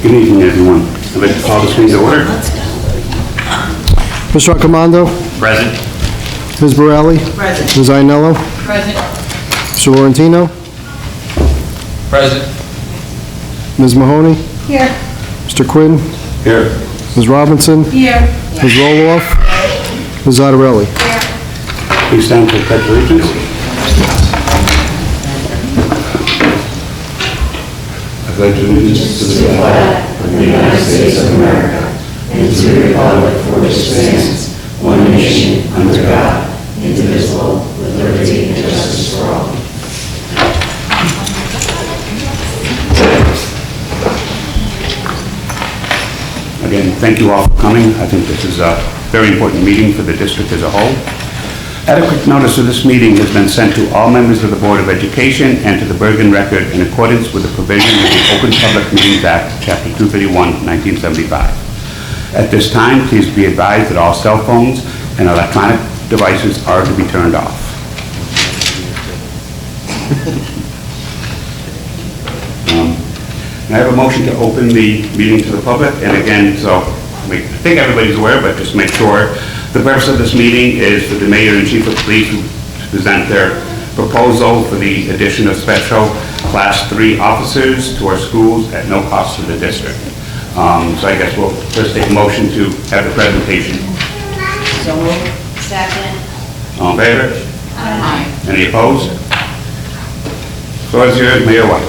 Good evening, everyone. I'd like to call this meeting to order. Mr. Accomando? Present. Ms. Borelli? Present. Ms. Ainello? Present. Mr. Laurentino? Present. Ms. Mahoney? Here. Mr. Quinn? Here. Ms. Robinson? Here. Ms. Roloff? Ms. Zattarelli? Please stand for the Pledge of Allegiance. I pledge allegiance to the flag of the United States of America and to the republic for which it stands, one nation, under God, indivisible, with liberty and justice for all. Again, thank you all for coming. I think this is a very important meeting for the district as a whole. Adequate notice of this meeting has been sent to all members of the Board of Education and to the Bergen Record in accordance with the provision of the Open Public Meetings Act, Chapter 231, 1975. At this time, please be advised that all cell phones and electronic devices are to be turned off. I have a motion to open the meeting to the public, and again, so I think everybody's aware, but just make sure. The purpose of this meeting is for the Mayor and Chief of Police to present their proposal for the addition of special Class 3 officers to our schools at no cost to the district. So I guess we'll first take a motion to have the presentation. So moved. Second. All in favor? Aye. Any opposed? Floor is yours, Mayor White.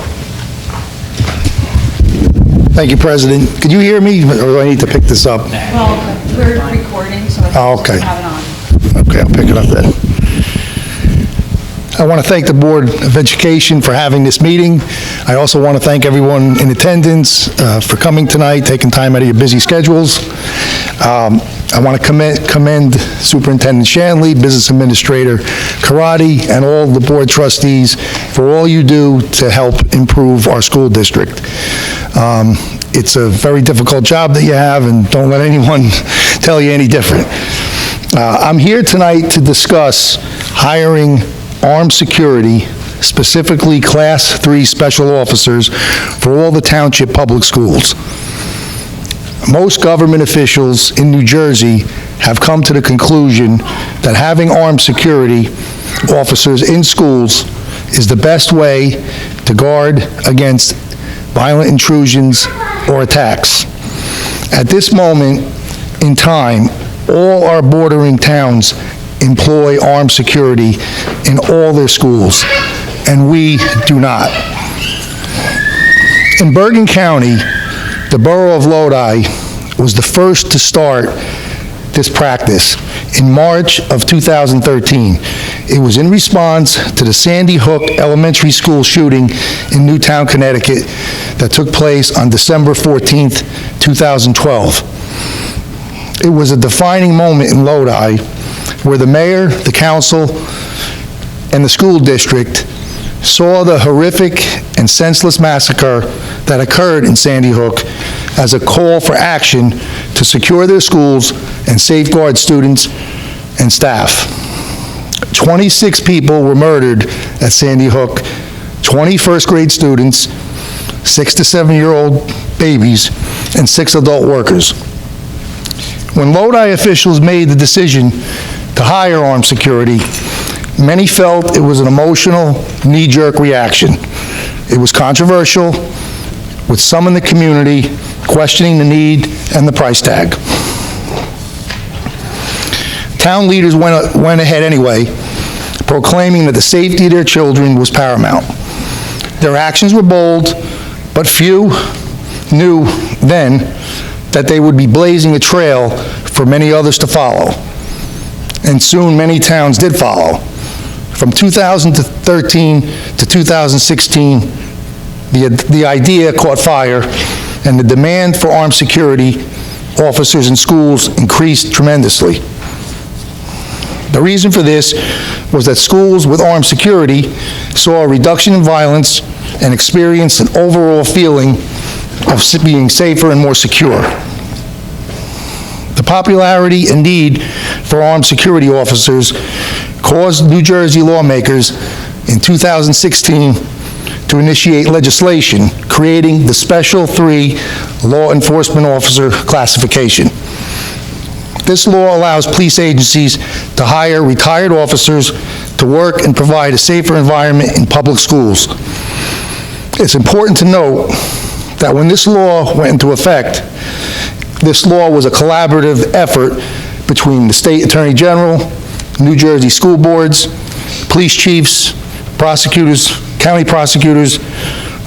Thank you, President. Could you hear me, or do I need to pick this up? Well, we're recording, so I Oh, think okay. we have it on. Okay, I'll pick it up then. I want to thank the Board of Education for having this meeting. I also want to thank everyone in attendance for coming tonight, taking time out of your busy schedules. I want to commend Superintendent Shanley, Business Administrator Karate, and all the board trustees for all you do to help improve our school district. It's a very difficult job that you have, and don't let anyone tell you any different. I'm here tonight to discuss hiring armed security, specifically Class 3 special officers for all the township public schools. Most government officials in New Jersey have come to the conclusion that having armed security officers in schools is the best way to guard against violent intrusions or attacks. At this moment in time, all our bordering towns employ armed security in all their schools, and we do not. In Bergen County, the borough of Lodi was the first to start this practice in March of 2013. It was in response to the Sandy Hook Elementary School shooting in Newtown, Connecticut that took place on December 14th, 2012. It was a defining moment in Lodi where the mayor, the council, and the school district saw the horrific and senseless massacre that occurred in Sandy Hook as a call for action to secure their schools and safeguard students and staff. 26 people were murdered at Sandy Hook, 20 first-grade students, 6 to 7-year-old babies, and 6 adult workers. When Lodi officials made the decision to hire armed security, many felt it was an emotional, knee-jerk reaction. It was controversial, with some in the community questioning the need and the price tag. Town leaders went ahead anyway, proclaiming that the safety of their children was paramount. Their actions were bold, but few knew then that they would be blazing a trail for many others to follow. And soon many towns did follow. From 2013 to 2016, the idea caught fire, and the demand for armed security officers in schools increased tremendously. The reason for this was that schools with armed security saw a reduction in violence and experienced an overall feeling of being safer and more secure. The popularity and need for armed security officers caused New Jersey lawmakers in 2016 to initiate legislation creating the Special 3 Law Enforcement Officer classification. This law allows police agencies to hire retired officers to work and provide a safer environment in public schools. It's important to note that when this law went into effect, this law was a collaborative effort between the State Attorney General, New Jersey school boards, police chiefs, prosecutors, county prosecutors,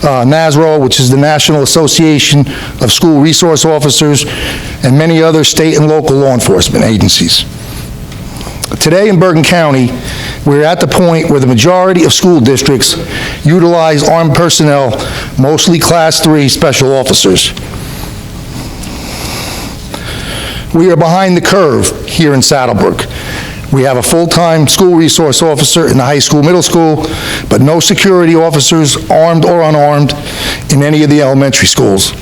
NASRO, which is the National Association of School Resource Officers, and many other state and local law enforcement agencies. Today in Bergen County, we're at the point where the majority of school districts utilize armed personnel, mostly Class 3 special officers. We are behind the curve here in Saddlebrook. We have a full-time school resource officer in the high school, middle school, but no security officers, armed or unarmed, in any of the elementary schools.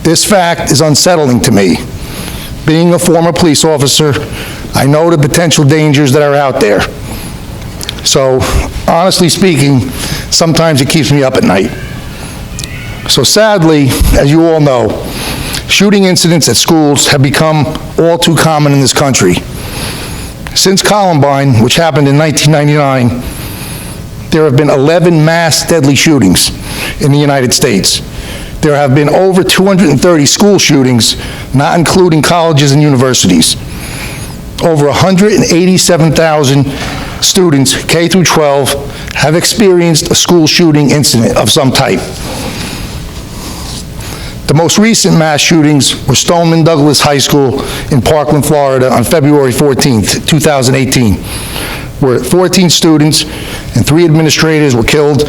This fact is unsettling to me. Being a former police officer, I know the potential dangers that are out there. So, honestly speaking, sometimes it keeps me up at night. So sadly, as you all know, shooting incidents at schools have become all too common in this country. Since Columbine, which happened in 1999, there have been 11 mass deadly shootings in the United States. There have been over 230 school shootings, not including colleges and universities. Over 187,000 students, K through 12, have experienced a school shooting incident of some type. The most recent mass shootings were Stoneman Douglas High School in Parkland, Florida on February 14th, 2018, where 14 students and 3 administrators were killed.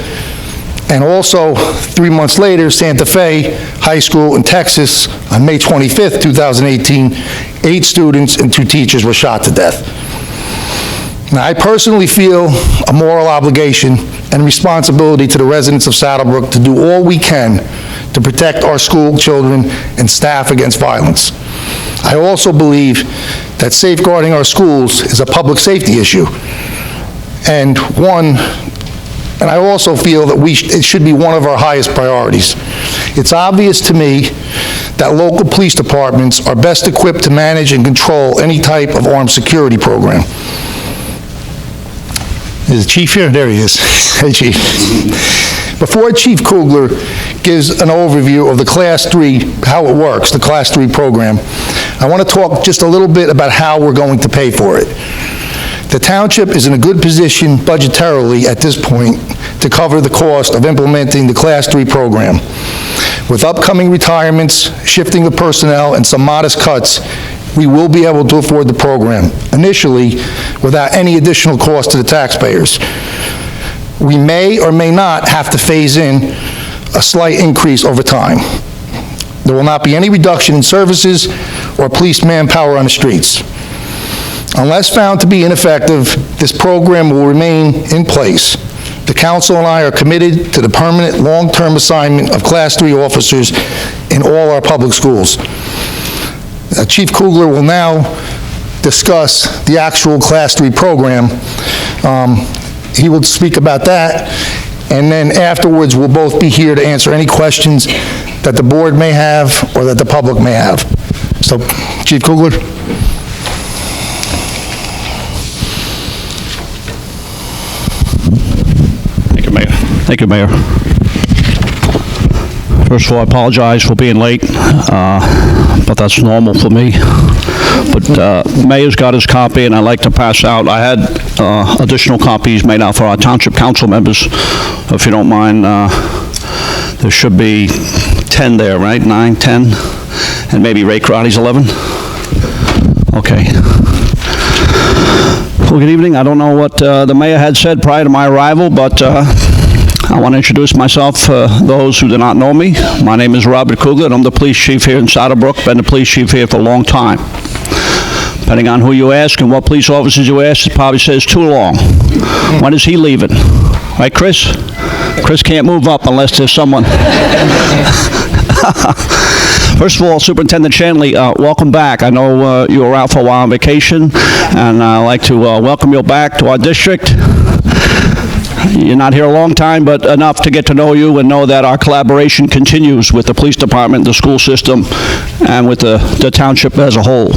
And also, 3 months later, Santa Fe High School in Texas on May 25th, 2018, 8 students and 2 teachers were shot to death. Now, I personally feel a moral obligation and responsibility to the residents of Saddlebrook to do all we can to protect our school children and staff against violence. I also believe that safeguarding our schools is a public safety issue, and I also feel that it should be one of our highest priorities. It's obvious to me that local police departments are best equipped to manage and control any type of armed security program. Is the chief here? There he is. Hey, Chief. Before Chief Kugler gives an overview of the Class 3, how it works, the Class 3 program, I want to talk just a little bit about how we're going to pay for it. The township is in a good position budgetarily at this point to cover the cost of implementing the Class 3 program. With upcoming retirements, shifting of personnel, and some modest cuts, we will be able to afford the program, initially without any additional cost to the taxpayers. We may or may not have to phase in a slight increase over time. There will not be any reduction in services or police manpower on the streets. Unless found to be ineffective, this program will remain in place. The council and I are committed to the permanent long-term assignment of Class 3 officers in all our public schools. Chief Kugler will now discuss the actual Class 3 program. He will speak about that, and then afterwards, we'll both be here to answer any questions that the board may have or that the public may have. So, Chief Kugler. Thank you, Mayor. Thank you, Mayor. First of all, I apologize for being late, but that's normal for me. But Mayor's got his copy, and I'd like to pass out. I had additional copies made out for our township council members. If you don't mind, there should be 10 there, right? 9, 10, and maybe Ray Karati's 11? Okay. Well, good evening. I don't know what the mayor had said prior to my arrival, but I want to introduce myself for those who do not know me. My name is Robert Kugler, and I'm the police chief here in Saddlebrook. Been the police chief here for a long time. Depending on who you ask and what police officers you ask, it probably says too long. When is he leaving? Right, Chris? Chris can't move up unless there's someone. First of all, Superintendent Shanley, welcome back. I know you were out for a while on vacation, and I'd like to welcome you back to our district. You're not here a long time, but enough to get to know you and know that our collaboration continues with the police department, the school system, and with the township as a whole.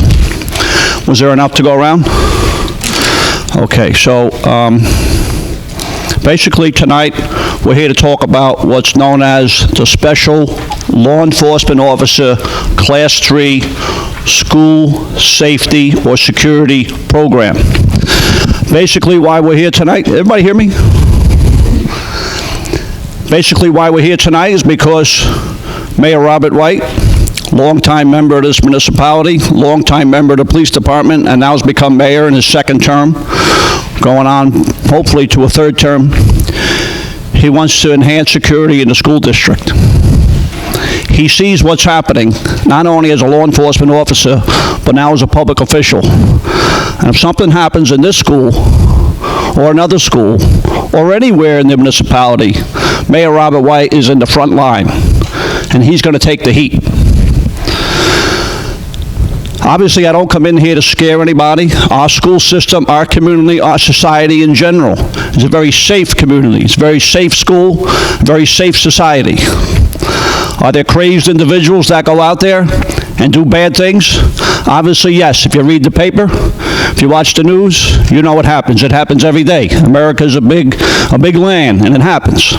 Was there enough to go around? Okay, so basically tonight we're here to talk about what's known as the Special Law Enforcement Officer Class 3 School Safety or Security Program. Basically why we're here tonight, everybody hear me? Basically why we're here tonight is because Mayor Robert White, longtime member of this municipality, longtime member of the police department, and now has become mayor in his second term, going on hopefully to a third term. He wants to enhance security in the school district. He sees what's happening, not only as a law enforcement officer, but now as a public official. And if something happens in this school, or another school, or anywhere in the municipality, Mayor Robert White is in the front line, and he's going to take the heat. Obviously, I don't come in here to scare anybody. Our school system, our community, our society in general is a very safe community. It's a very safe school, very safe society. Are there crazed individuals that go out there and do bad things? Obviously, yes. If you read the paper, if you watch the news, you know what happens. It happens every day. America's a big land, and it happens.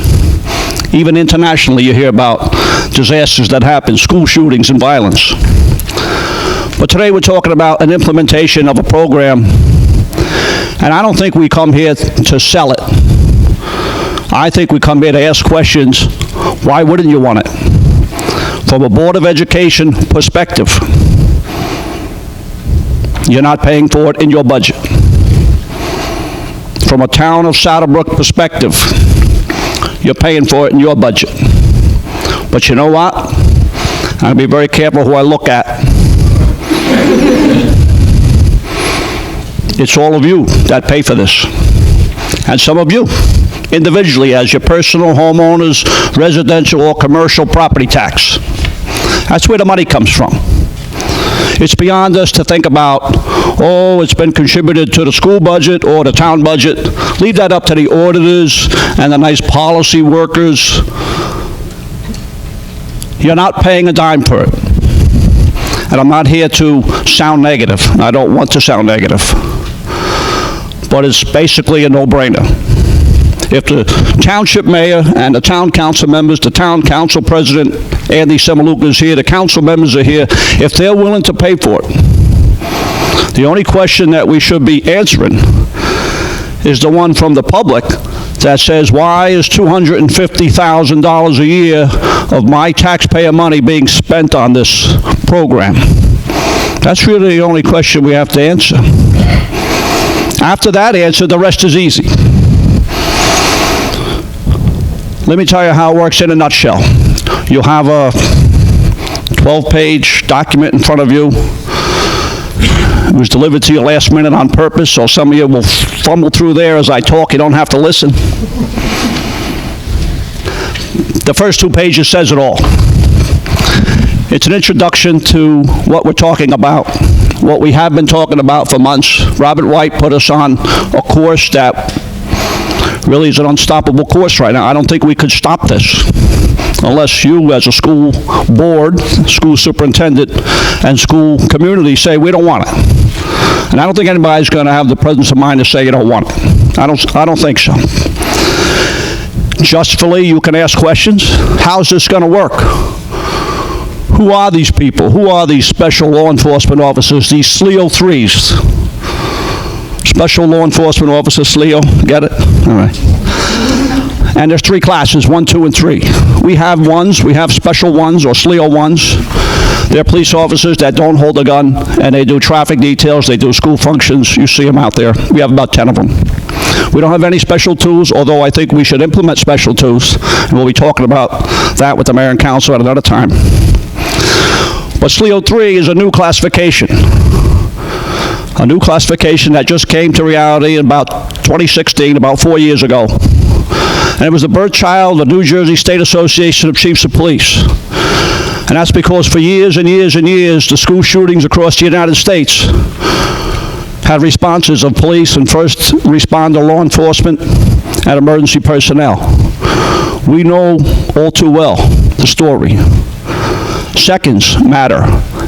Even internationally, you hear about disasters that happen, school shootings and violence. But today we're talking about an implementation of a program, and I don't think we come here to sell it. I think we come here to ask questions. Why wouldn't you want it? From a Board of Education perspective, you're not paying for it in your budget. From a town of Saddle Brook perspective, you're paying for it in your budget. But you know what? I'll be very careful who I look at. It's all of you that pay for this. And some of you, individually, as your personal homeowners, residential or commercial property tax. That's where the money comes from. It's beyond us to think about, oh, it's been contributed to the school budget or the town budget. Leave that up to the auditors and the nice policy workers. You're not paying a dime for it. And I'm not here to sound negative. I don't want to sound negative. But it's basically a no-brainer. If the township mayor and the town council members, the town council president, Andy Semaluka is here, the council members are here, if they're willing to pay for it, the only question that we should be answering is the one from the public that says, why is $250,000 a year of my taxpayer money being spent on this program? That's really the only question we have to answer. After that answer, the rest is easy. Let me tell you how it works in a nutshell. You'll have a 12-page document in front of you. It was delivered to you last minute on purpose, so some of you will fumble through there as I talk. You don't have to listen. The first 2 pages says it all. It's an introduction to what we're talking about, what we have been talking about for months. Robert White put us on a course that really is an unstoppable course right now. I don't think we could stop this unless you, as a school board, school superintendent, and school community say, we don't want it. And I don't think anybody's going to have the presence of mind to say you don't want it. I don't think so. Justly, you can ask questions. How's this going to work? Who are these people? Who are these special law enforcement officers, these SLEO 3s? Special Law Enforcement Officer, SLEO, get it? All right. And there's 3 classes, 1, 2, and 3. We have special ones or SLEO ones. They're police officers that don't hold a gun, and they do traffic details, they do school functions. You see them out there. We have about 10 of them. We don't have any special tools, although I think we should implement special tools, and we'll be talking about that with the mayor and council at another time. But SLEO 3 is a new classification. A new classification that just came to reality in about 2016, about 4 years ago. And it was the birth child of the New Jersey State Association of Chiefs of Police. And that's because for years and years and years, the school shootings across the United States had responses of police and first responder law enforcement and emergency personnel. We know all too well the story. Seconds matter.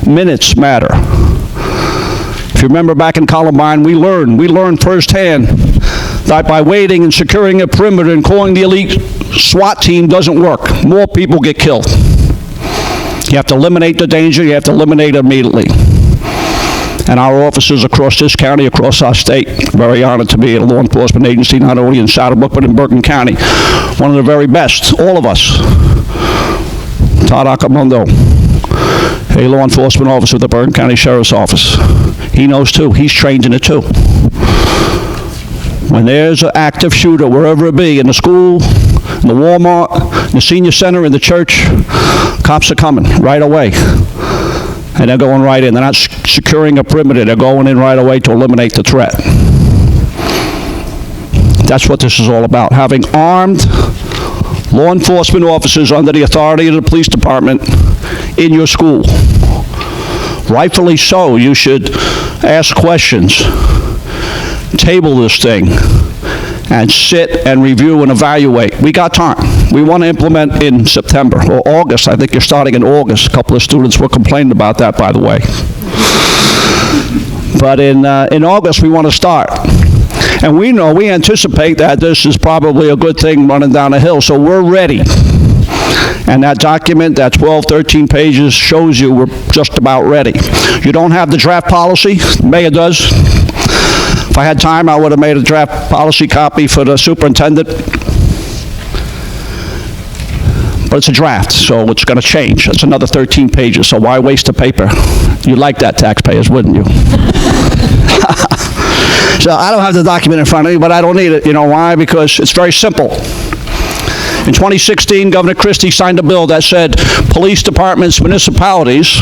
Minutes matter. If you remember back in Columbine, we learned firsthand that by waiting and securing a perimeter and calling the elite SWAT team doesn't work. More people get killed. You have to eliminate the danger. You have to eliminate it immediately. And our officers across this county, across our state, very honored to be at a law enforcement agency, not only in Saddle Brook, but in Bergen County. One of the very best, all of us. Todd Accamundo, a law enforcement officer with the Bergen County Sheriff's Office. He knows too. He's trained in it too. When there's an active shooter, wherever it be, in the school, in the Walmart, in the senior center, in the church, cops are coming right away. And they're going right in. They're not securing a perimeter. They're going in right away to eliminate the threat. That's what this is all about. Having armed law enforcement officers under the authority of the police department in your school. Rightfully so, you should ask questions, table this thing, and sit and review and evaluate. We got time. We want to implement in September or August. I think you're starting in August. A couple of students were complaining about that, by the way. But in August, we want to start. And we anticipate that this is probably a good thing running down the hill, so we're ready. And that document, that 12, 13 pages, shows you we're just about ready. You don't have the draft policy. The mayor does. If I had time, I would have made a draft policy copy for the superintendent. But it's a draft, so it's going to change. It's another 13 pages, so why waste the paper? You'd like that, taxpayers, wouldn't you? So I don't have the document in front of me, but I don't need it. You know why? Because it's very simple. In 2016, Governor Christie signed a bill that said police departments, municipalities,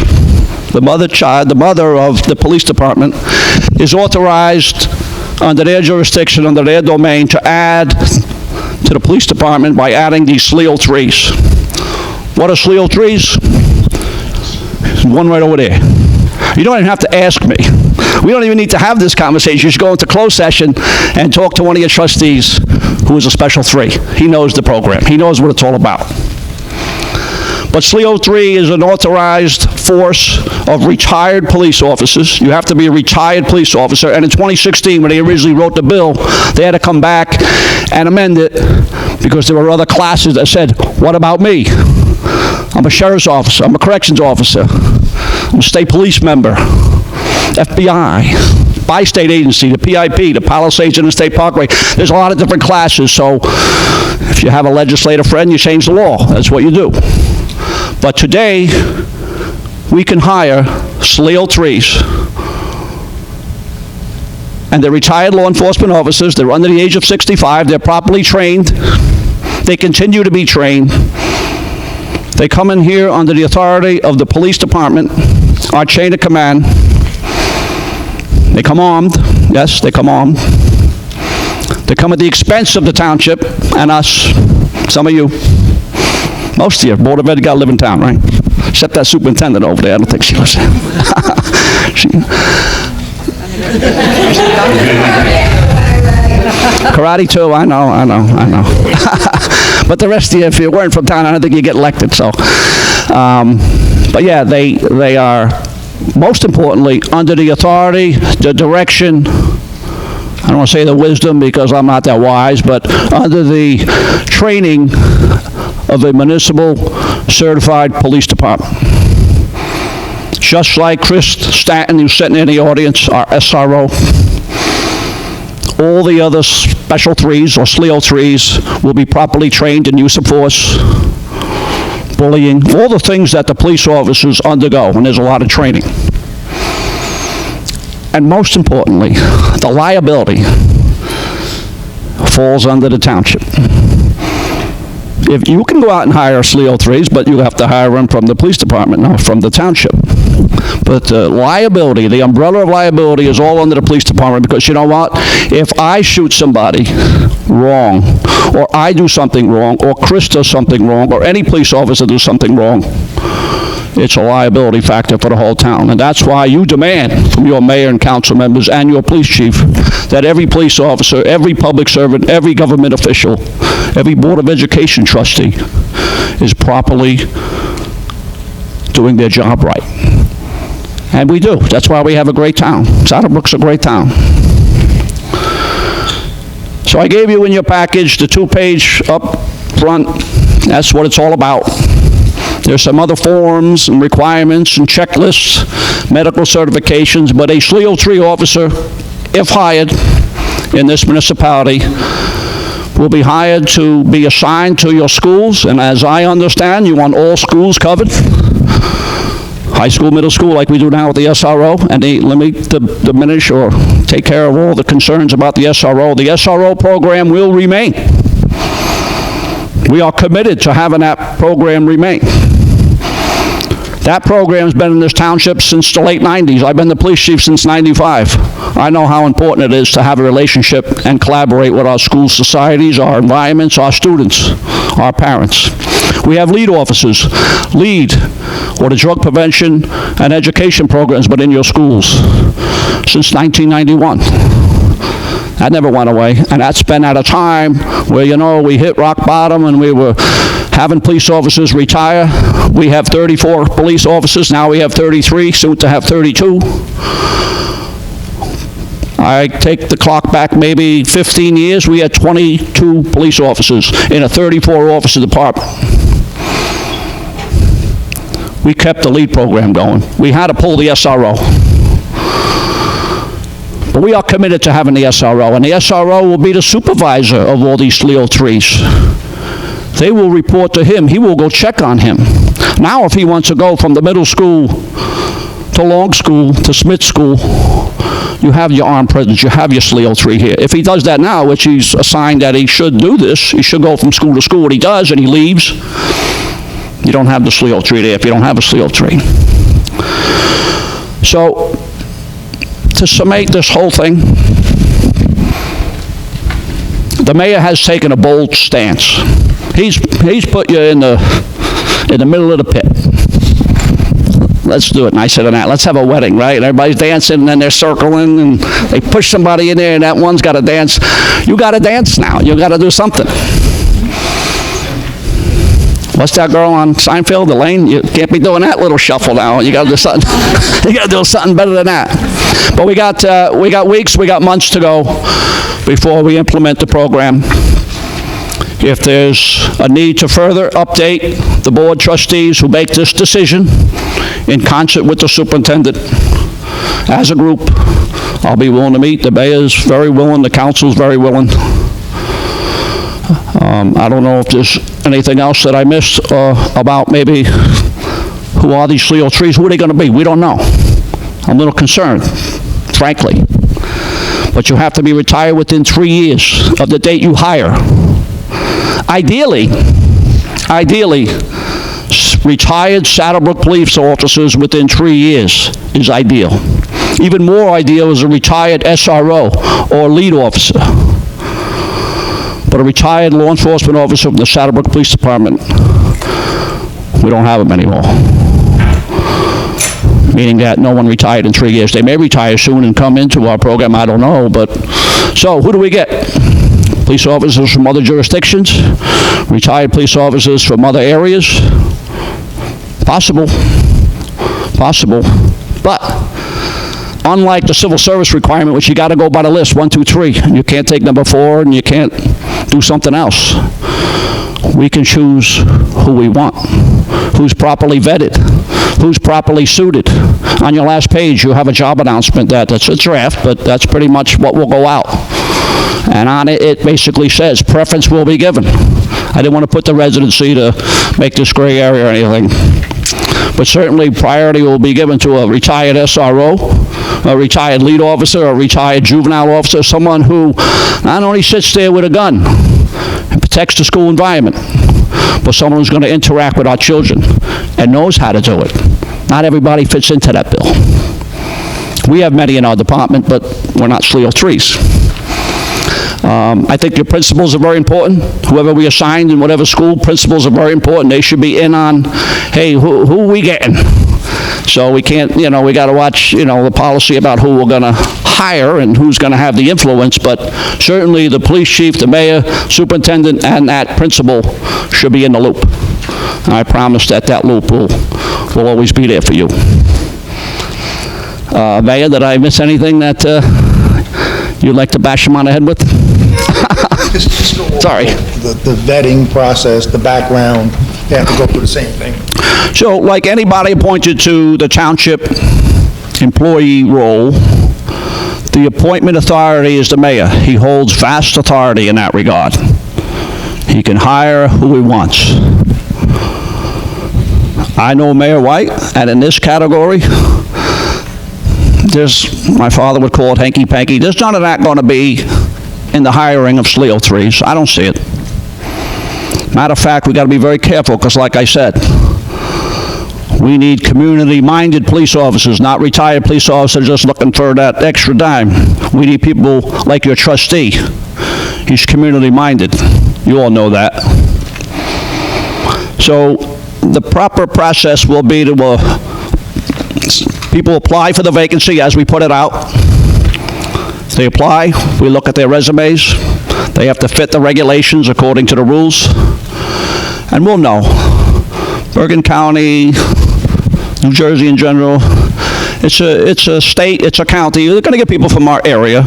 the mother of the police department, is authorized under their jurisdiction, under their domain, to add to the police department by adding these SLEO 3s. What are SLEO 3s? One right over there. You don't even have to ask me. We don't even need to have this conversation. You should go into closed session and talk to one of your trustees who is a special 3. He knows the program. He knows what it's all about. But SLEO 3 is an authorized force of retired police officers. You have to be a retired police officer. And in 2016, when they originally wrote the bill, they had to come back and amend it because there were other classes that said, what about me? I'm a sheriff's officer. I'm a corrections officer. I'm a state police member. FBI, bi-state agency, the PIP, the Palisades Interstate Parkway. There's a lot of different classes, so if you have a legislative friend, you change the law. That's what you do. But today, we can hire SLEO 3s, and they're retired law enforcement officers. They're under the age of 65. They're properly trained. They continue to be trained. They come in here under the authority of the police department, our chain of command. They come armed. Yes, they come armed. They come at the expense of the township and us, some of you. Most of you, Board of Ed, got to live in town, right? Except that superintendent over there. I don't think she lives there. Karate too, I know. But the rest of you, if you weren't from town, I don't think you get elected, so. But yeah, they are, most importantly, under the authority, the direction, I don't want to say the wisdom because I'm not that wise, but under the training of a municipal certified police department. Just like Chris Stanton, who's sitting in the audience, our SRO, all the other special 3s or SLEO 3s will be properly trained in use of force, bullying, all the things that the police officers undergo, and there's a lot of training. And most importantly, the liability falls under the township. If you can go out and hire SLEO 3s, but you have to hire them from the police department, not from the township. But the liability, the umbrella of liability is all under the police department because you know what? If I shoot somebody wrong, or I do something wrong, or Chris does something wrong, or any police officer does something wrong, it's a liability factor for the whole town. And that's why you demand from your mayor and council members and your police chief that every police officer, every public servant, every government official, every Board of Education trustee is properly doing their job right. And we do. That's why we have a great town. Saddle Brook's a great town. So I gave you in your package the 2-page up front. That's what it's all about. There's some other forms and requirements and checklists, medical certifications, but a SLEO 3 officer, if hired in this municipality, will be hired to be assigned to your schools, and as I understand, you want all schools covered. High school, middle school, like we do now with the SRO, and let me diminish or take care of all the concerns about the SRO. The SRO program will remain. We are committed to having that program remain. That program's been in this township since the late 90s. I've been the police chief since 95. I know how important it is to have a relationship and collaborate with our school societies, our environments, our students, our parents. We have lead officers, lead or the drug prevention and education programs within your schools since 1991. That never went away, and that's been at a time where, you know, we hit rock bottom and we were having police officers retire. We have 34 police officers, now we have 33, soon to have 32. I take the clock back maybe 15 years, we had 22 police officers in a 34-officer department. We kept the lead program going. We had to pull the SRO. But we are committed to having the SRO, and the SRO will be the supervisor of all these SLEO 3s. They will report to him. He will go check on him. Now, if he wants to go from the middle school to Long School to Smith School, you have your armed presence, you have your SLEO 3 here. If he does that now, which he's assigned that he should do this, he should go from school to school, what he does, and he leaves, you don't have the SLEO 3 there if you don't have a SLEO 3. So, to summate this whole thing, the mayor has taken a bold stance. He's put you in the middle of the pit. Let's do it nicer than that. Let's have a wedding, right? And everybody's dancing, and then they're circling, and they push somebody in there, and that one's got to dance. You got to dance now. You got to do something. What's that girl on Seinfeld, Elaine? You can't be doing that little shuffle now. You got to do something. You got to do something better than that. But we got weeks, we got months to go before we implement the program. If there's a need to further update the board trustees who make this decision in concert with the superintendent as a group, I'll be willing to meet. The mayor's very willing, the council's very willing. I don't know if there's anything else that I missed about maybe who are these SLEO 3s? Who are they going to be? We don't know. I'm a little concerned, frankly. But you have to be retired within 3 years of the date you hire. Ideally, retired Saddle Brook police officers within 3 years is ideal. Even more ideal is a retired SRO or lead officer. But a retired law enforcement officer from the Saddle Brook Police Department, we don't have them anymore. Meaning that no one retired in 3 years. They may retire soon and come into our program, I don't know, but, so who do we get? Police officers from other jurisdictions, retired police officers from other areas. Possible, but unlike the civil service requirement, which you got to go by the list, 1, 2, 3, and you can't take number 4, and you can't do something else. We can choose who we want, who's properly vetted, who's properly suited. On your last page, you have a job announcement that's a draft, but that's pretty much what will go out. And on it, it basically says preference will be given. I didn't want to put the residency to make this gray area or anything. But certainly priority will be given to a retired SRO, a retired lead officer, a retired juvenile officer, someone who not only sits there with a gun and protects the school environment, but someone who's going to interact with our children and knows how to do it. Not everybody fits into that bill. We have many in our department, but we're not SLEO 3s. I think your principals are very important. Whoever we assigned in whatever school, principals are very important. They should be in on, hey, who are we getting? So we can't, we got to watch, the policy about who we're going to hire and who's going to have the influence, but certainly the police chief, the mayor, superintendent, and that principal should be in the loop. And I promise that that loop will always be there for you. Mayor, did I miss anything that you'd like to bash him on the head with? Just go over Sorry. The vetting process, the background, they have to go through the same thing. So, like anybody appointed to the township employee role, the appointment authority is the mayor. He holds vast authority in that regard. He can hire who he wants. I know Mayor White, and in this category, my father would call it hanky-panky. There's none of that going to be in the hiring of SLEO 3s. I don't see it. Matter of fact, we got to be very careful, because like I said, we need community-minded police officers, not retired police officers just looking for that extra dime. We need people like your trustee. He's community-minded. You all know that. So the proper process will be to, people apply for the vacancy as we put it out. They apply, we look at their resumes. They have to fit the regulations according to the rules. And we'll know. Bergen County, New Jersey in general, it's a state, it's a county. They're going to get people from our area.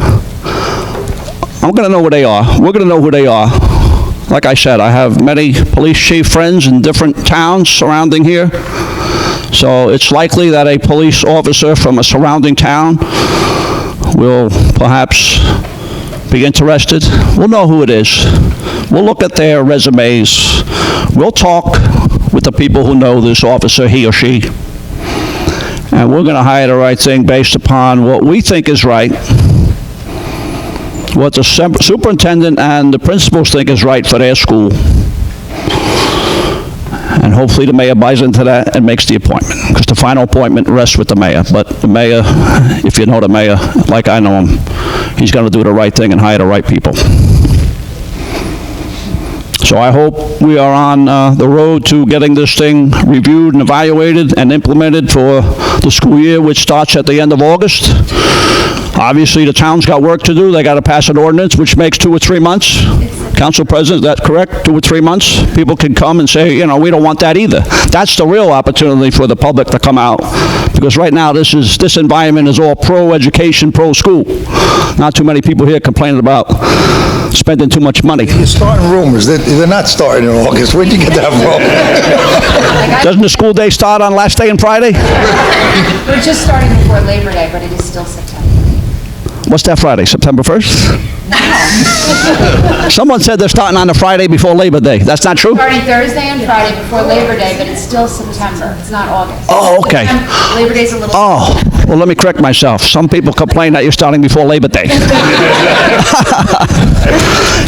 I'm going to know where they are. We're going to know who they are. Like I said, I have many police chief friends in different towns surrounding here. So it's likely that a police officer from a surrounding town will perhaps be interested. We'll know who it is. We'll look at their resumes. We'll talk with the people who know this officer, he or she. And we're going to hire the right thing based upon what we think is right, what the superintendent and the principals think is right for their school. And hopefully the mayor buys into that and makes the appointment, because the final appointment rests with the mayor. But the mayor, if you know the mayor, like I know him, he's going to do the right thing and hire the right people. So I hope we are on the road to getting this thing reviewed and evaluated and implemented for the school year, which starts at the end of August. Obviously, the town's got work to do. They got to pass an ordinance, which makes 2 or 3 months. Council President, is that correct? 2 or 3 months? People can come and say, we don't want that either. That's the real opportunity for the public to come out, because right now this environment is all pro-education, pro-school. Not too many people here complaining about spending too much money. You're starting rumors. They're not starting in August. Where'd you get that from? Doesn't the school day start on last day and Friday? We're just starting before Labor Day, but it is still September. What's that Friday, September 1st? Someone said they're starting on the Friday before Labor Day. That's not true? Starting Thursday and Friday before Labor Day, but it's still September. It's not August. Oh, okay. Labor Day's a little... Oh, well, let me correct myself. Some people complain that you're starting before Labor Day.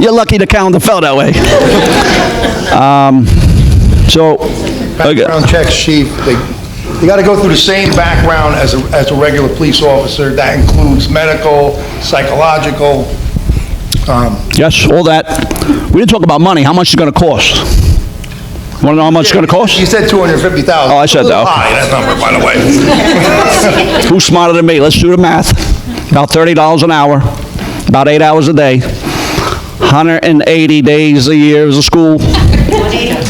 You're lucky the calendar fell that way. Background checks, chief, they got to go through the same background as a regular police officer. That includes medical, psychological. Yes, all that. We didn't talk about money. How much is it going to cost? You want to know how much it's going to cost? You said $250,000. Oh, I said that. High, that number, by the way. Who's smarter than me? Let's do the math. About $30 an hour, about 8 hours a day, 180 days a year as a school.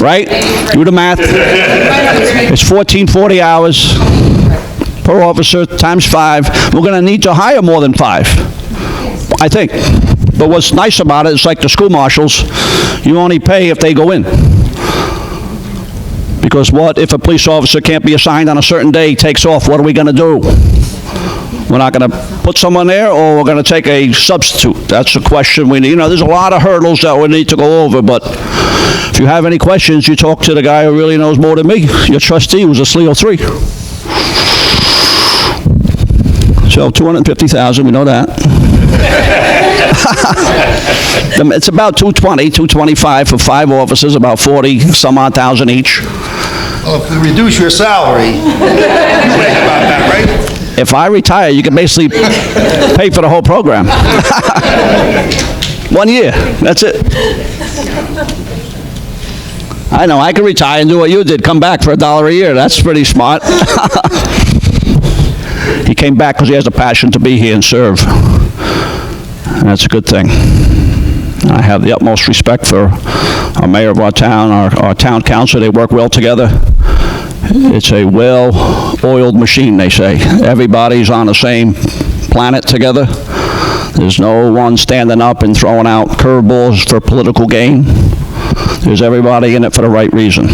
Right? Do the math. It's 1440 hours per officer times 5. We're going to need to hire more than 5, I think. But what's nice about it, it's like the school marshals, you only pay if they go in. Because what if a police officer can't be assigned on a certain day, takes off? What are we going to do? We're not going to put someone there, or we're going to take a substitute? That's a question we need. There's a lot of hurdles that we need to go over, but if you have any questions, you talk to the guy who really knows more than me, your trustee, who's a SLEO 3. So $250,000, we know that. It's about $225 for 5 officers, about 40 some odd thousand each. Well, if we reduce your salary, you think about that, right? If I retire, you can basically pay for the whole program. 1 year, that's it. I know, I could retire and do what you did, come back for $1 a year. That's pretty smart. He came back because he has a passion to be here and serve. And that's a good thing. I have the utmost respect for our mayor of our town, our town council. They work well together. It's a well-oiled machine, they say. Everybody's on the same planet together. There's no one standing up and throwing out curveballs for political gain. There's everybody in it for the right reason.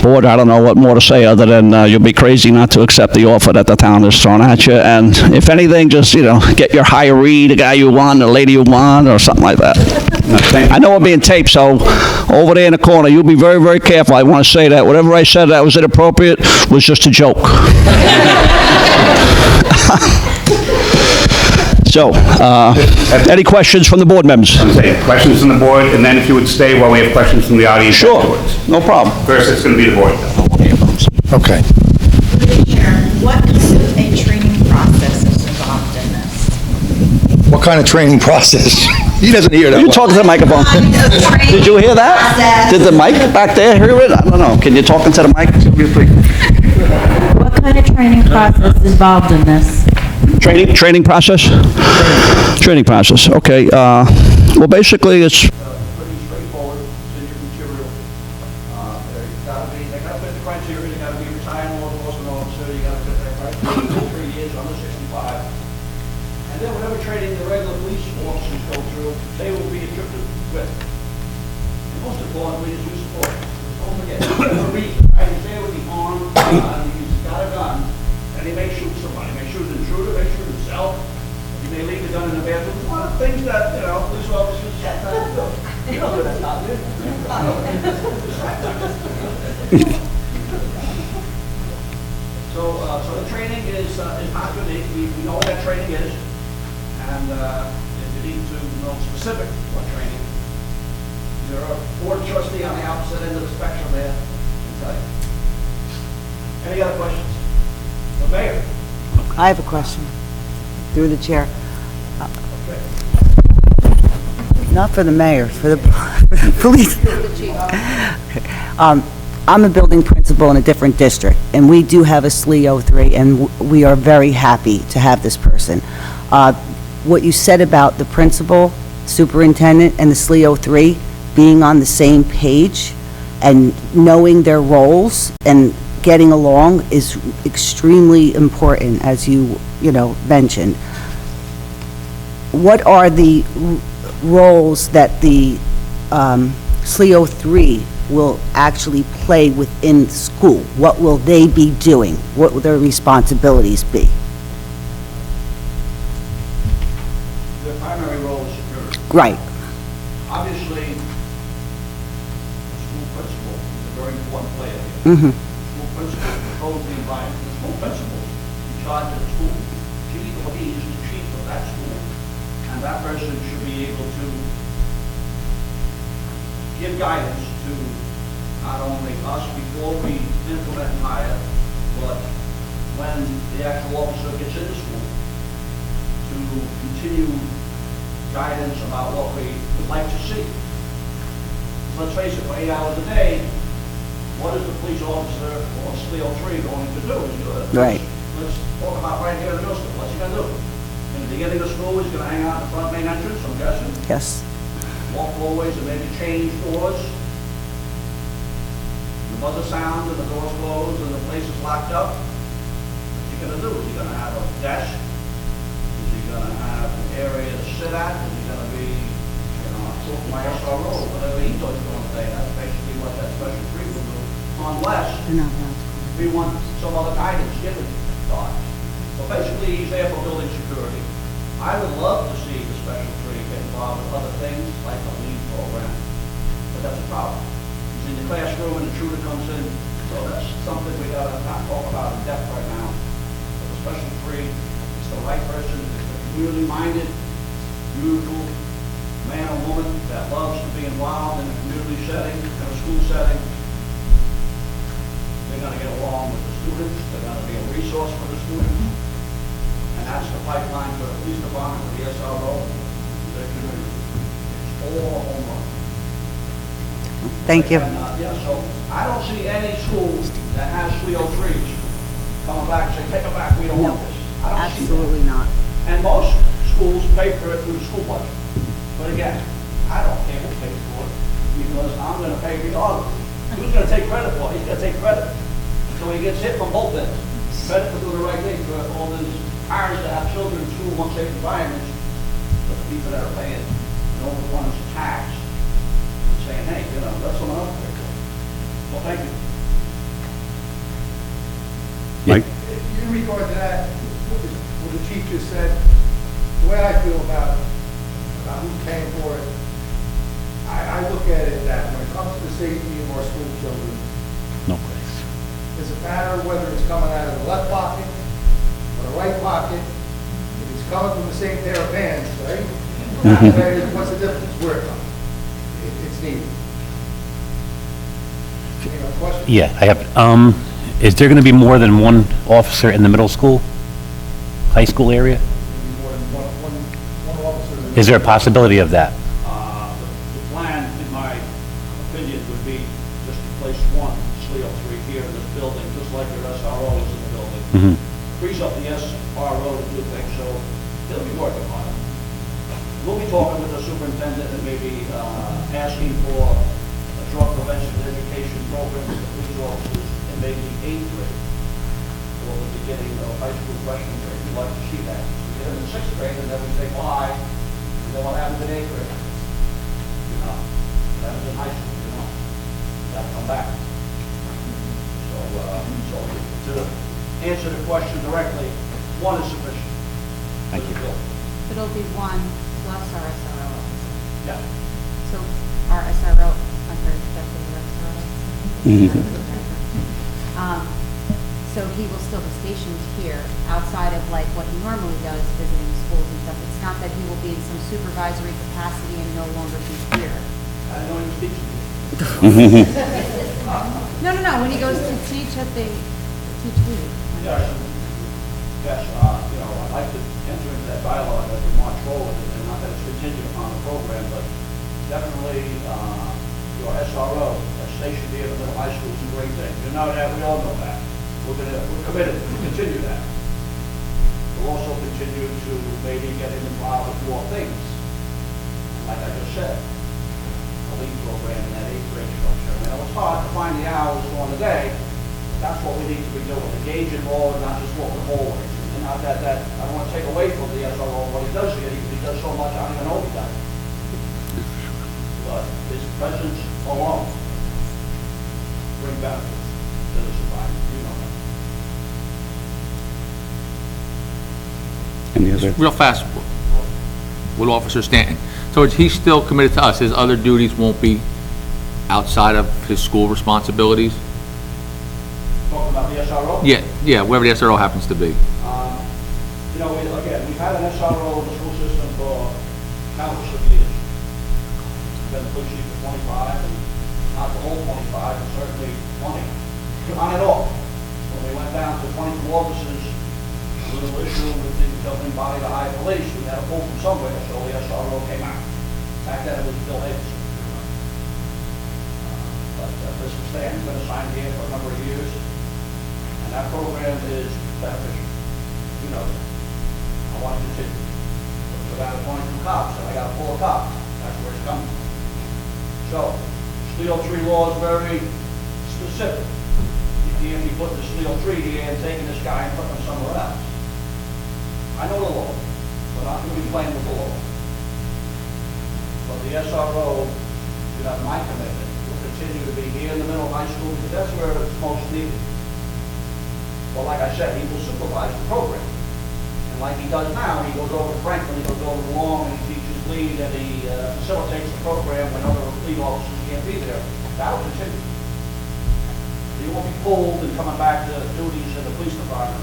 Board, I don't know what more to say other than you'll be crazy not to accept the offer that the town is throwing at you. And if anything, just, get your hiree, the guy you want, the lady you want, or something like that. I know we're being taped, so over there in the corner, you'll be very, very careful. I want to say that whatever I said that was inappropriate was just a joke. So, any questions from the board members? Questions from the board, and then if you would stay while we have questions from the audience Sure, afterwards. no problem. First, it's going to be the board. Okay. Chair, what kind of a training process is involved in this? What kind of training process? He doesn't hear that You one. talk to the microphone. Did you hear that? Did the mic back there hear it? I don't know. Can you talk into the mic? What kind of training process is involved in this? Training process? Training process, okay. Well, basically, it's pretty straightforward, it's in your material. They gotta fit the criteria, they gotta be retired law enforcement officer, you gotta fit that criteria, 3 years, under 65. And then whatever training the regular police officers go through, they will be equipped with. And most importantly is use of force. Don't forget, a reason, right? He's there with the arm, he's got a gun, and he may shoot somebody, he may shoot an intruder, may shoot himself. You may leave the gun in the bathroom. It's one of the things that, police officers sometimes do. You don't do that, not do So the training is not unique. We know what that training is. And if you need to know specific what training, there are board trustee on the opposite end of the spectrum there. Can tell you. Any other questions? The mayor. I have a question, through the chair. Not for the mayor, for the police. I'm a building principal in a different district, and we do have a SLE 03, and we are very happy to have this person. What you said about the principal, superintendent, and the SLE 03 being on the same page and knowing their roles and getting along is extremely important, as you mentioned. What are the roles that the SLE 03 will actually play within school? What will they be doing? What will their responsibilities be? Their primary role is security. Right. Obviously, the school principal is a very important player here. Mm-hmm. The school principal controls the environment. The school principal is in charge of the school. She or he is the chief of that school. And that person should be able to give guidance to not only us before we implement and hire, but when the actual officer gets into school, to continue guidance about what we would like to see. Let's face it, for 8 hours a day, what is the police officer or SLE 03 going to do? Right. Let's talk about right here in the middle school. What's he going to do? In the beginning of school, he's going to hang out in the front main entrance, I'm guessing. Yes. Walk hallways and maybe change doors. The buzzer sounds and the door's closed and the place is locked up. What's he going to do? Is he going to have a desk? Is he going to have an area to sit at? Is he going to be, my SRO, whatever he thought he was going to say? That's basically what that special treat will do. Unless we want some other guidance given to us. So basically, he's there for building security. I would love to see the special tree get involved with other things like a LEAD program, but that's a problem. He's in the classroom and the intruder comes in, so that's something we gotta not talk about in depth right now. But the special tree is the right person, is the community-minded, beautiful man or woman that loves to be involved in a community setting, in a school setting. They're gonna get along with the students, they're gonna be a resource for the students. And that's the pipeline for the police department, for the SRO. They're It's all a home run. Thank you. And, yeah, so I don't see any school that has 303s coming back and saying, take it back, we don't want this. I don't see that. Absolutely not. And most schools pay for it through the school budget. But again, I don't care who pays for it, because I'm gonna pay regardless. Who's gonna take credit for it? He's gonna take credit. So he gets hit from both ends. Credit for doing the right thing for all those parents that have children in school, want safe environments, but the people that are paying, the ones taxed, saying, hey, let someone else pay for it. Well, thank you. Mike? In regard to that, what the chief just said, the way I feel about who's paying for it, I look at it that when it comes to the safety of our school children, No place. it's a matter of whether it's coming out of the left pocket or the right pocket. If it's coming from the same pair of pants, right? What's the difference? Where it comes? It's needed. Any other questions? Yeah, I have, is there going to be more than one officer in the middle school, high school area? More than one officer. Is there a possibility of that? The plan, in my opinion, would be just to place one SLEO 3 here in this building, just like your SRO is in the building. Mhm. Frees up the SRO to do things, so they'll be working on it. We'll be talking with the superintendent and maybe asking for a drug prevention education program for the police officers in maybe 8th grade, or the beginning of high school freshman grade. We'd like to see that. We get them in 6th grade, and then we say bye, and then what happens in 8th grade? That was in high school, gotta come back. So to answer the question directly, one is sufficient. Thank you. It'll be one plus our SRO officer. Yeah. So our SRO, I'm sorry, that's the SRO. So he will still be stationed here outside of like what he normally does, visiting schools and stuff. It's not that he will be in some supervisory capacity and no longer be here. I didn't know he was teaching. No. When he goes to teach at the teach lead. Yes, I'd like to enter into that dialogue as we march forward, and not that it's contingent upon the program, but definitely your SRO, that's stationed here in the middle high school, is a great thing. You know that, we all know that. We're committed to continue that. We'll also continue to maybe get involved with more things. Like I just said, the lead program in that 8th grade structure. And it was hard to find the hours during the day. That's what we need to be doing, engage involved, not just walk the hallways. And not that, I don't want to take away from the SRO, what he does here, he does so much, I don't even know he does. But his presence alone brings benefits to this environment, you know that. Any other? Real fast, with Officer Stanton. So he's still committed to us. His other duties won't be outside of his school responsibilities? Talking about the SRO? Yeah, wherever the SRO happens to be. Again, we've had an SRO in the school system for countless of years. Been the police chief for 25, and not the whole 25, but certainly 20. On and off. When we went down to 22 officers, a little issue with the governing body, the high police, we had to pull from somewhere, so the SRO came out. Back then it was Bill Davis. But Mr. Stanton's been assigned here for a number of years, and that program is beneficial. You know, I want to continue. So I got 22 cops, and I got 4 cops. That's where it's coming from. So, SLEO 3 law is very specific. You can't be putting the SLEO 3 here and taking this guy and putting him somewhere else. I know the law, but I'm going to be playing with the law. But the SRO, you have my commitment, will continue to be here in the middle of high school, because that's where it's most needed. Well, like I said, he will supervise the program. And like he does now, he goes over to Franklin, he goes over to Long, and he teaches lead, and he facilitates the program when other lead officers can't be there. That will continue. He won't be pulled and coming back to duties in the police department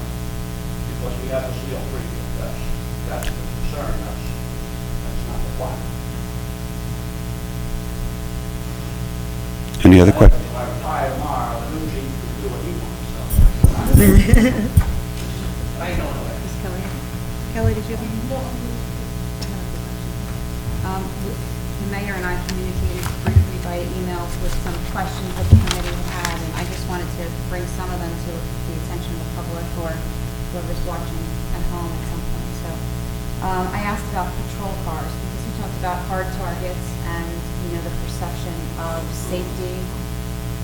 because we have the SLEO 3. That's the concern. That's not the plan. Any other questions? If I retire tomorrow, the new chief can do what he wants, so. I know. Kelly, did you have any? The mayor and I communicated briefly by email with some questions that the committee had, and I just wanted to bring some of them to the attention of the public or whoever's watching at home at some point. So I asked about patrol cars because we talked about hard targets and, you know, the perception of safety,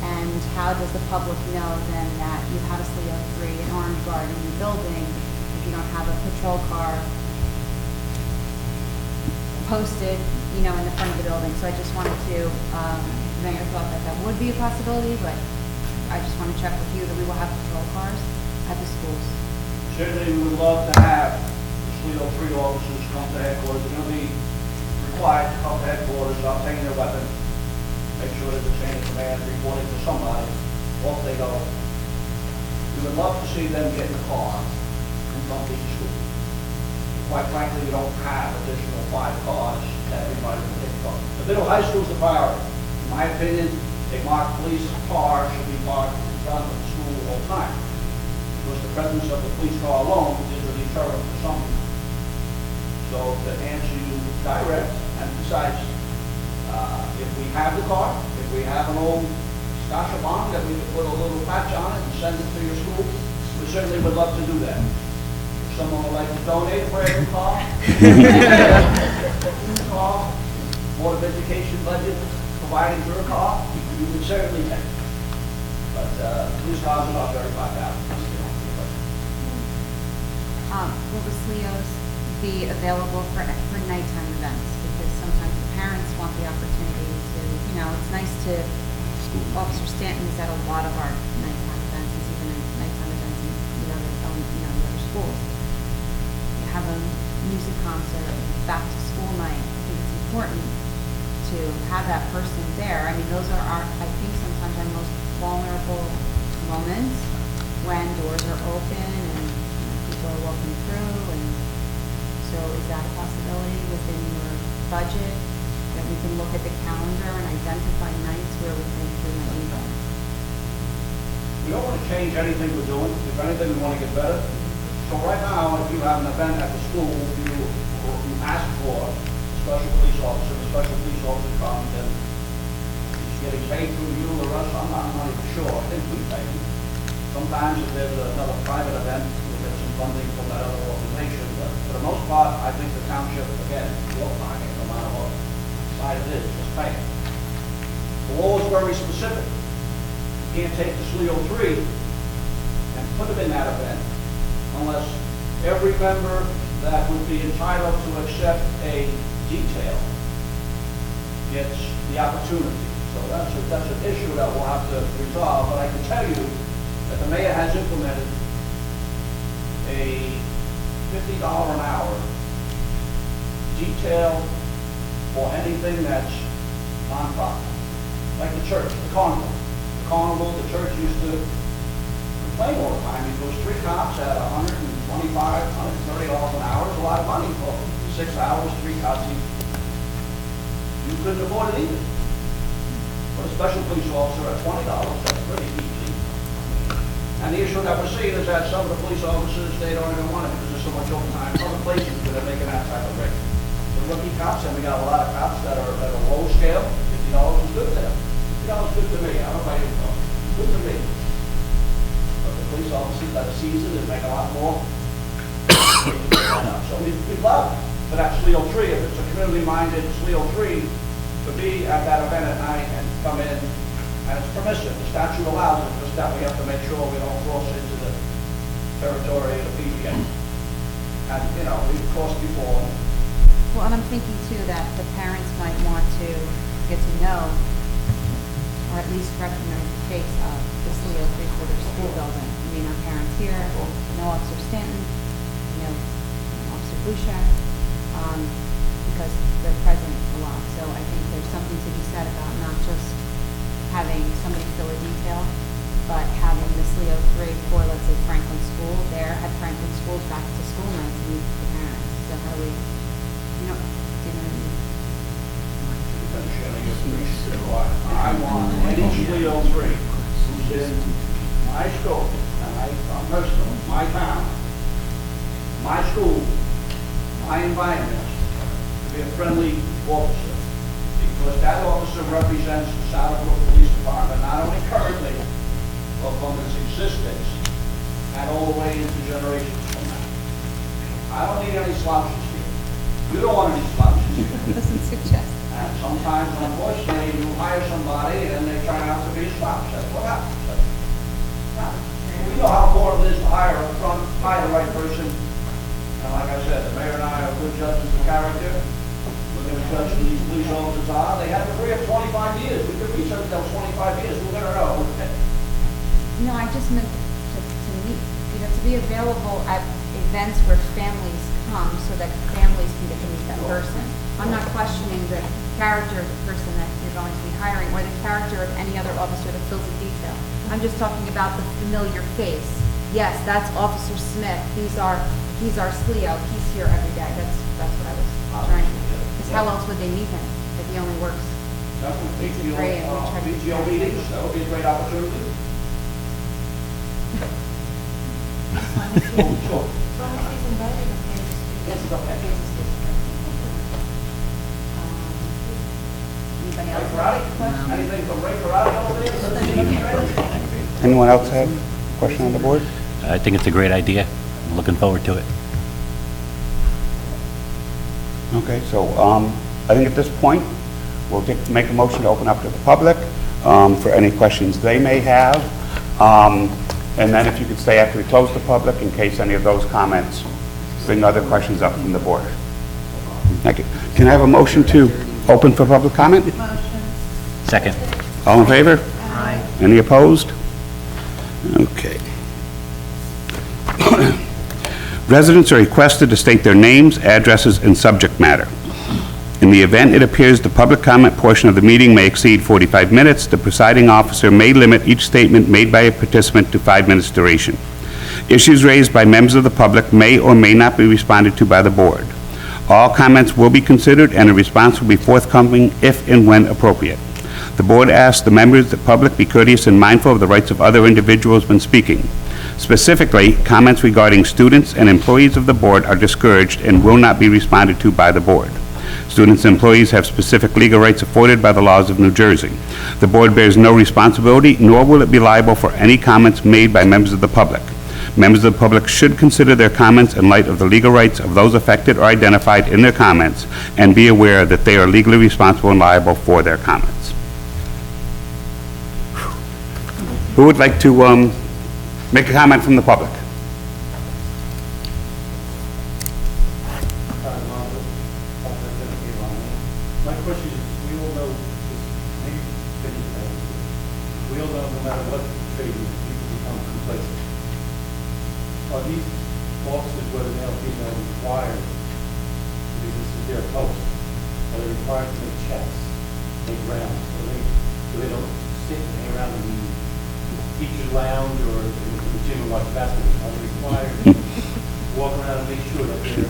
and how does the public know then that you have a CO3, an armed guard in your building, if you don't have a patrol car posted, you know, in the front of the building. So I just wanted to, the mayor thought that that would be a possibility, but I just want to check with you that we will have patrol cars at the schools. Certainly, we would love to have the SLEO 3 officers come to headquarters. They're going to be required to come to headquarters, obtain their weapon, make sure that the chain of command reporting to somebody, off they go. We would love to see them get in the car and come to each school. Quite frankly, we don't have additional 5 cars that everybody can take from. The middle high school is the priority. In my opinion, a marked police car should be parked in front of the school all the time, because the presence of the police car alone is a deterrent for some people. So to answer you direct, and besides, if we have the car, if we have an old Scotch bomb that we could put a little patch on it and send it to your school, we certainly would love to do that. If someone would like to donate a brand new car, Board of Education budget providing for a car, you would certainly take it. But police cars are not very $5,000. Will the SLEOs be available for nighttime events? Because sometimes the parents want the opportunity to, you know, it's nice to, Officer Stanton is at a lot of our nighttime events, he's even in nighttime events in the other schools. You have a music concert, back to school night. I think it's important to have that person there. I mean, those are our, I think sometimes our most vulnerable moments, when doors are open and, you know, people are walking through. And so is that a possibility within your budget, that we can look at the calendar and identify nights where we think we might need them? We don't want to change anything we're doing. If anything, we want to get better. So right now, if you have an event at the school, you ask for a special police officer, comes and he's getting paid through you or us, I'm not even sure. I think we pay him. Sometimes if there's another private event, we'll get some funding from that other organization. But for the most part, I think the township, again, will find it, no matter what side it is, just pay it. The law is very specific. You can't take the SLEO 3 and put it in that event unless every member that would be entitled to accept a detail gets the opportunity. So that's an issue that we'll have to resolve. But I can tell you that the mayor has implemented a $50 an hour detail for anything that's non-profit. Like the church, the carnival. The carnival, the church used to complain all the time because 3 cops at $125, $130 an hour is a lot of money for 6 hours, 3 cops. You couldn't afford it either. But a special police officer at $20, that's pretty easy. And the issue that we're seeing is that some of the police officers, they don't even want it because there's so much overtime. Other places where they're making that type of rate. The rookie cops, and we got a lot of cops that are at a low scale, $50 is good to them. $50 is good to me. I don't know about you, but it's good to me. But the police officers that are seasoned and make a lot more. So we'd love for that SLEO 3, if it's a community-minded SLEO 3, to be at that event at night and come in, and it's permissive. The statute allows it, just that we have to make sure we don't cross into the territory of the PBA. And, you know, we've crossed before. Well, and I'm thinking too that the parents might want to get to know, or at least recognize the face of the SLEO 3 for their school building. I mean, our parents here, know Officer Stanton, Officer Bouchard, because they're present a lot. So I think there's something to be said about not just having somebody fill a detail, but having the SLEO 3 for, let's say, Franklin School there at Franklin School's back to school night to meet the parents. So how do we, you know what I mean? I want any SLEO 3 who's in my school, and I'm personal, my town, my school, my environment, to be a friendly officer, because that officer represents the Southbrook Police Department, not only currently, but from its existence, and all the way into generations from now. I don't need any slouches here. You don't want any slouches here. Doesn't suggest. And sometimes, unfortunately, you hire somebody and they turn out to be a slouch. That's what happens. We know how important it is to hire up front, hire the right person. And like I said, the mayor and I are good judges of character. We're going to judge who these police officers are. They had a career of 25 years. We could research those 25 years. We're going to know. No, I just meant to meet, to be available at events where families come so that families can get to meet that person. I'm not questioning the character of the person that you're going to be hiring or the character of any other officer that fills a detail. I'm just talking about the familiar face. Yes, that's Officer Smith. He's our SLEO. He's here every day. That's what I was trying to do. Because how else would they meet him if he only works? PTO meetings, that would be a great opportunity. Sure. Yes, okay. Anybody else? Ray Karate? Anything from Ray Karate over there? Anyone else have a question on the board? I think it's a great idea. I'm looking forward to it. Okay, so I think at this point, we'll make a motion to open up to the public for any questions they may have. And then if you could stay after we close the public in case any of those comments bring other questions up from the board. Thank you. Can I have a motion to open for public comment? Second. All in favor? Aye. Any opposed? Okay. Residents are requested to state their names, addresses, and subject matter. In the event it appears the public comment portion of the meeting may exceed 45 minutes, the presiding officer may limit each statement made by a participant to 5 minutes duration. Issues raised by members of the public may or may not be responded to by the board. All comments will be considered and a response will be forthcoming if and when appropriate. The board asks the members of the public be courteous and mindful of the rights of other individuals when speaking. Specifically, comments regarding students and employees of the board are discouraged and will not be responded to by the board. Students and employees have specific legal rights afforded by the laws of New Jersey. The board bears no responsibility, nor will it be liable for any comments made by members of the public. Members of the public should consider their comments in light of the legal rights of those affected or identified in their comments and be aware that they are legally responsible and liable for their comments. Who would like to make a comment from the public? My question is, we all know, maybe we all know no matter what trade, people become complacent. Are these officers, whether male or female, required, because this is their post, are they required to make checks, make rounds, so they don't sit and hang around in the teacher's lounge or in the gym and watch basketball? Are they required to walk around and make sure that they're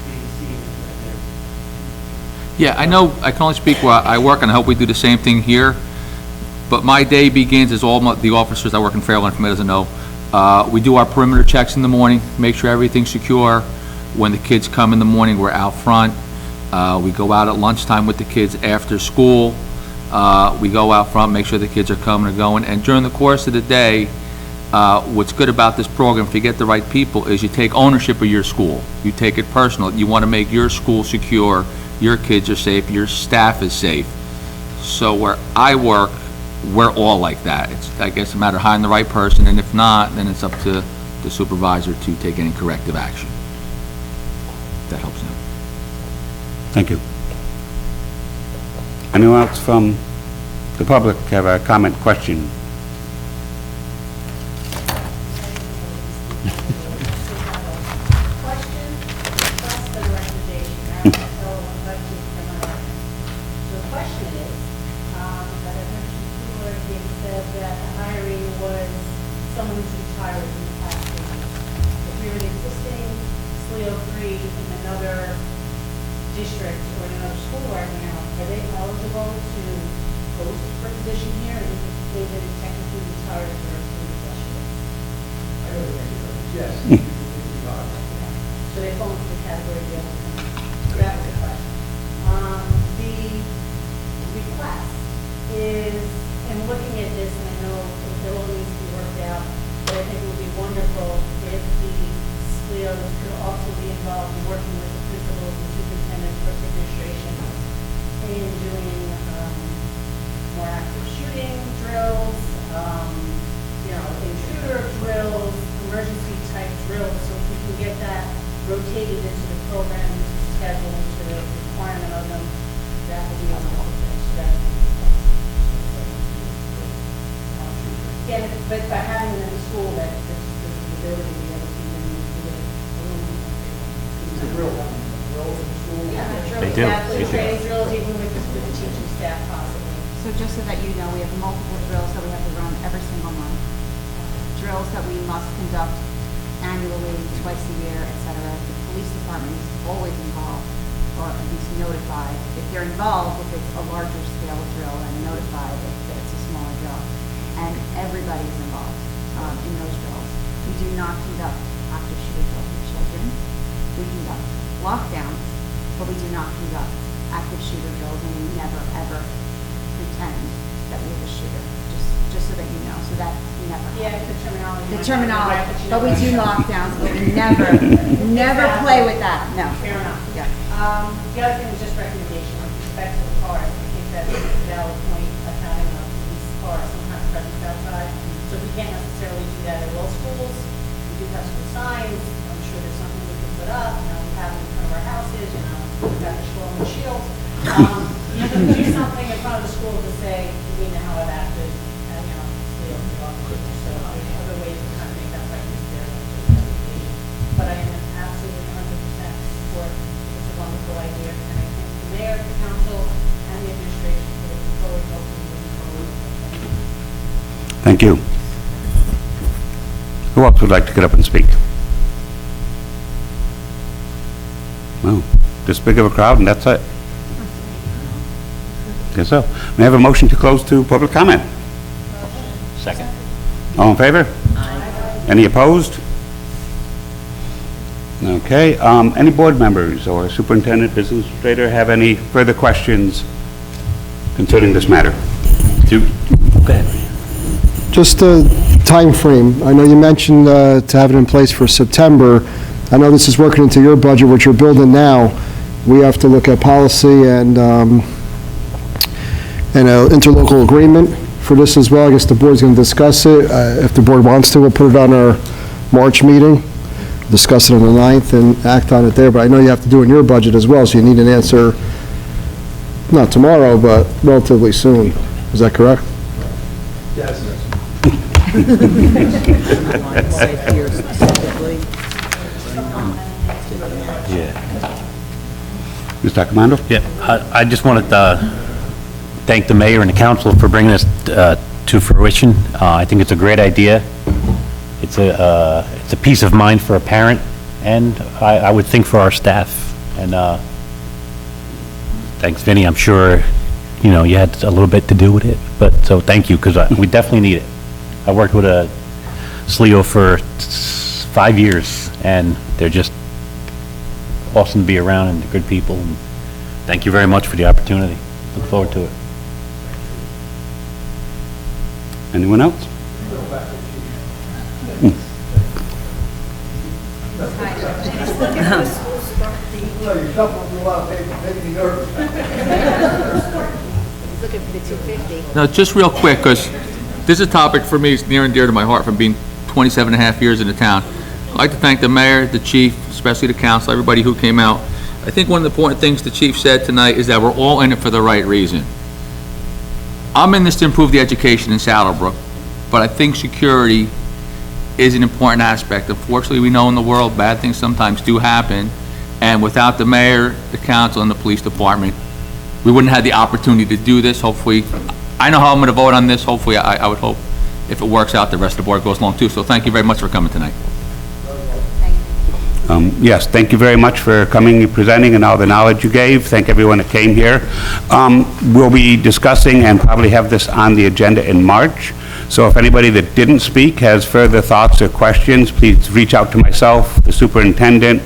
being seen and they're... Yeah, I know, I can only speak where I work, and I hope we do the same thing here, but my day begins, as all the officers that work in Fairland, for me doesn't know, we do our perimeter checks in the morning, make sure everything's secure. When the kids come in the morning, we're out front. We go out at lunchtime with the kids after school. We go out front, make sure the kids are coming or going, and during the course of the day, what's good about this program, if you get the right people, is you take ownership of your school. You take it personal. You want to make your school secure, your kids are safe, your staff is safe. So where I work, we're all like that. It's, I guess, a matter of hiring the right person, and if not, then it's up to the supervisor to take any corrective action. That helps out. Thank you. Anyone else from the public have a comment, question? Question, request, and recommendation. Now, so I'd like to come on. So the question is, that I mentioned before, you said that the hiring was someone who's retired in the past 2 years. If you're an existing SLEO 3 in another district or in another school right now, are they eligible to post for a position here, and they've been technically retired for 3+ years? Yes. So they fall into the category of the other. So that was the question. rotated into the program schedule, into the requirement of them, that will be on the whole thing, so that will be yeah, but by having them in the school, that there's the ability to be able to even do it a little more. Drills in school. Yeah, They do. exactly, They do. training drills, even with the teaching staff possibly. So just so that you know, we have multiple drills that we have to run every single month. Drills that we must conduct annually, twice a year, et cetera. The police department is always involved, or at least notified. If they're involved, if it's a larger scale drill, and notified if it's a smaller drill. And everybody is involved in those drills. We do not conduct active shooter drills with children. We conduct lockdowns, but we do not conduct active shooter drills, and we never, ever pretend that we have a shooter, just so that you know, so that never happens. Yeah, the terminology. The terminology, but we do lockdowns, but we never play with that, no. Fair enough. Yeah. The other thing was just recommendation with respect to the cars. I think that's a valid point of having a police car sometimes present outside. So we can't necessarily do that at all schools. We do have school signs. I'm sure there's something we can put up. You know, we have them in front of our houses, you know, we've got the Shlomo shield. You can do something in front of the school to say, we know how it acted, and, you know, we don't give up. So there's other ways to kind of make that practice there. But I am absolutely 100% support. It's a wonderful idea, and I thank the mayor, the council, and the administration for looking forward, hopefully moving forward. Thank you. Who else would like to get up and speak? Well, this big of a crowd, and that's it. Guess so. May I have a motion to close to public comment? Second. All in favor? Aye. Any opposed? Okay, any board members or superintendent, business administrator have any further questions concerning this matter? Go ahead. Just a time frame. I know you mentioned to have it in place for September. I know this is working into your budget, what you're building now. We have to look at policy and an interlocal agreement for this as well. I guess the board's going to discuss it. If the board wants to, we'll put it on our March meeting, discuss it on the 9th and act on it there. But I know you have to do it in your budget as well, so you need an answer, not tomorrow, but relatively soon. Is that correct? Yes. Mr. Accomando? Yeah, I just wanted to thank the mayor and the council for bringing this to fruition. I think it's a great idea. It's a peace of mind for a parent, and I would think for our staff. And thanks, Vinny. I'm sure, you know, you had a little bit to do with it, but so thank you, because we definitely need it. I worked with a SLEO for 5 years, and they're just awesome to be around, and they're good people. And thank you very much for the opportunity. Look forward to it. Anyone else? You're shuffling through a lot of paper, making me nervous. He's looking for the 250. Now, just real quick, because this is a topic for me, it's near and dear to my heart from being 27 and a half years in the town. I'd like to thank the mayor, the chief, especially the council, everybody who came out. I think one of the important things the chief said tonight is that we're all in it for the right reason. I'm in this to improve the education in Saddlebrook, but I think security is an important aspect. Unfortunately, we know in the world bad things sometimes do happen, and without the mayor, the council, and the police department, we wouldn't have the opportunity to do this. Hopefully, I know how I'm going to vote on this. Hopefully, I would hope if it works out, the rest of the board goes along too. So thank you very much for coming tonight. Yes, thank you very much for coming and presenting and all the knowledge you gave. Thank everyone that came here. We'll be discussing and probably have this on the agenda in March. So if anybody that didn't speak has further thoughts or questions, please reach out to myself, the superintendent,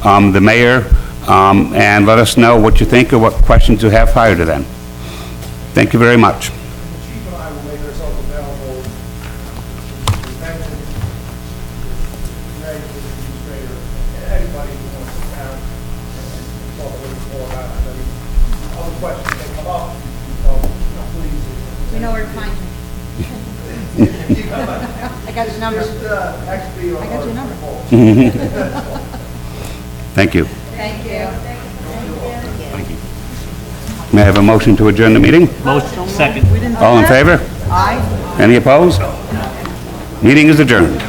the mayor, and let us know what you think or what questions you have prior to then. Thank you very much. The chief and I will make ourselves available to the superintendent, the mayor, the administrator, and anybody who wants to come and talk a little more about it. I mean, other questions that come up, so, please. We know where to find you. I got your number. Just, text me or. I got your number. or call. Thank you. Thank you. May I have a motion to adjourn the meeting? Motion, second. All in favor? Aye. Any opposed? Meeting is adjourned.